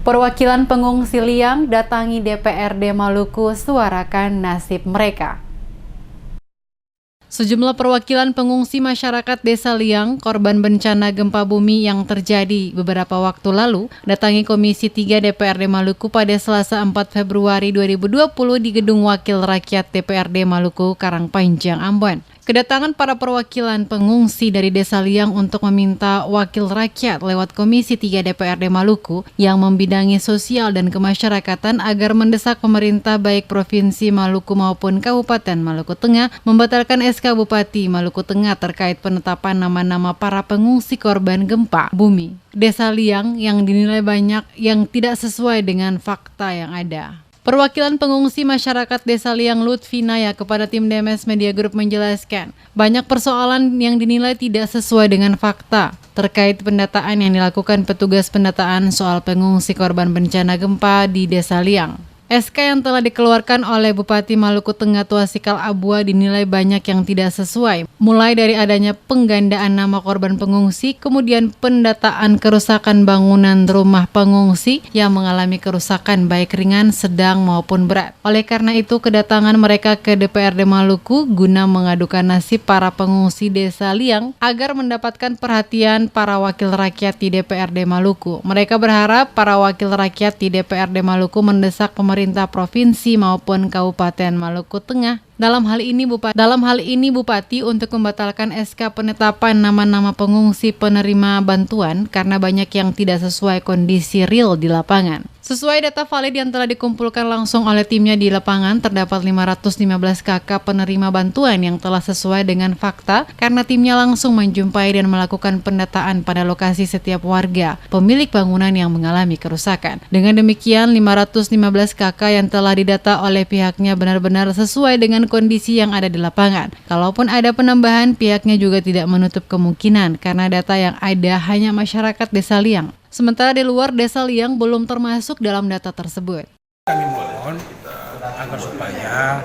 Perwakilan pengungsi Liang datangi DPRD Maluku suarakan nasib mereka. Sejumlah perwakilan pengungsi masyarakat Desa Liang, korban bencana gempa bumi yang terjadi beberapa waktu lalu, datangi Komisi 3 DPRD Maluku pada Selasa 4 Februari 2020 di Gedung Wakil Rakyat DPRD Maluku, Karangpanjang, Ambon. Kedatangan para perwakilan pengungsi dari Desa Liang untuk meminta wakil rakyat lewat Komisi 3 DPRD Maluku yang membidangi sosial dan kemasyarakatan agar mendesak pemerintah baik Provinsi Maluku maupun Kabupaten Maluku Tengah membatalkan SK Bupati Maluku Tengah terkait penetapan nama-nama para pengungsi korban gempa bumi Desa Liang yang dinilai banyak yang tidak sesuai dengan fakta yang ada. Perwakilan pengungsi masyarakat Desa Liang Lutfi Naya kepada tim DMS Media Group menjelaskan, banyak persoalan yang dinilai tidak sesuai dengan fakta terkait pendataan yang dilakukan petugas pendataan soal pengungsi korban bencana gempa di Desa Liang. SK yang telah dikeluarkan oleh Bupati Maluku Tengah Tuasikal Abua dinilai banyak yang tidak sesuai, mulai dari adanya penggandaan nama korban pengungsi, kemudian pendataan kerusakan bangunan rumah pengungsi yang mengalami kerusakan baik ringan, sedang maupun berat. Oleh karena itu, kedatangan mereka ke DPRD Maluku guna mengadukan nasib para pengungsi Desa Liang agar mendapatkan perhatian para wakil rakyat di DPRD Maluku. Mereka berharap para wakil rakyat di DPRD Maluku mendesak pemerintah provinsi maupun Kabupaten Maluku Tengah dalam hal ini Bupati untuk membatalkan SK penetapan nama-nama pengungsi penerima bantuan karena banyak yang tidak sesuai kondisi real di lapangan. Sesuai data valid yang telah dikumpulkan langsung oleh timnya di lapangan, terdapat 515 KK penerima bantuan yang telah sesuai dengan fakta karena timnya langsung menjumpai dan melakukan pendataan pada lokasi setiap warga, pemilik bangunan yang mengalami kerusakan. Dengan demikian, 515 KK yang telah didata oleh pihaknya benar-benar sesuai dengan kondisi yang ada di lapangan. Kalaupun ada penambahan, pihaknya juga tidak menutup kemungkinan karena data yang ada hanya masyarakat Desa Liang. Sementara di luar Desa Liang belum termasuk dalam data tersebut. Kami mohon agar supaya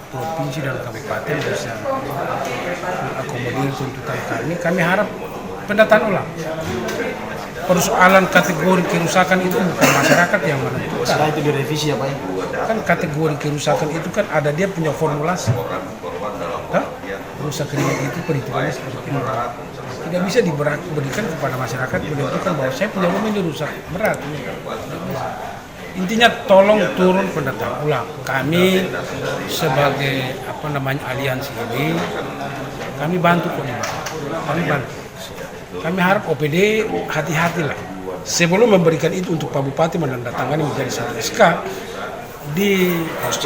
provinsi dan kabupaten bisa mengakomodir tuntutan kami. Kami harap pendataan ulang. Persoalan kategori kerusakan itu bukan masyarakat yang menentukan. Setelah itu direvisi ya Pak? Kan kategori kerusakan itu kan ada dia punya formulasi. Rusak ringan itu perhitungannya seperti itu. Tidak bisa diberikan kepada masyarakat menentukan bahwa saya punya rumah ini rusak berat. Intinya tolong turun pendataan ulang. Kami sebagai aliansi ini kami bantu kok. Kami harap OPD hati-hatilah sebelum memberikan itu untuk Pak Bupati menandatangani menjadi satu SK di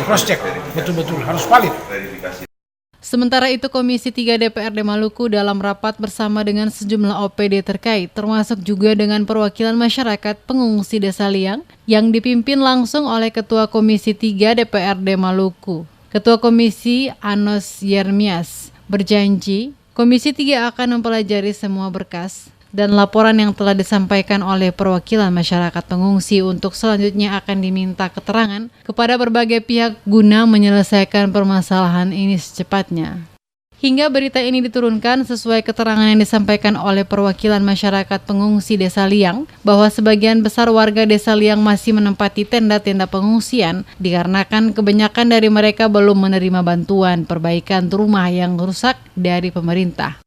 cross check betul-betul harus valid. Sementara itu, Komisi 3 DPRD Maluku dalam rapat bersama dengan sejumlah OPD terkait, termasuk juga dengan perwakilan masyarakat pengungsi Desa Liang yang dipimpin langsung oleh Ketua Komisi 3 DPRD Maluku. Ketua Komisi Anos Yermias berjanji, Komisi 3 akan mempelajari semua berkas dan laporan yang telah disampaikan oleh perwakilan masyarakat pengungsi untuk selanjutnya akan diminta keterangan kepada berbagai pihak guna menyelesaikan permasalahan ini secepatnya. Hingga berita ini diturunkan sesuai keterangan yang disampaikan oleh perwakilan masyarakat pengungsi Desa Liang bahwa sebagian besar warga Desa Liang masih menempati tenda-tenda pengungsian dikarenakan kebanyakan dari mereka belum menerima bantuan perbaikan rumah yang rusak dari pemerintah.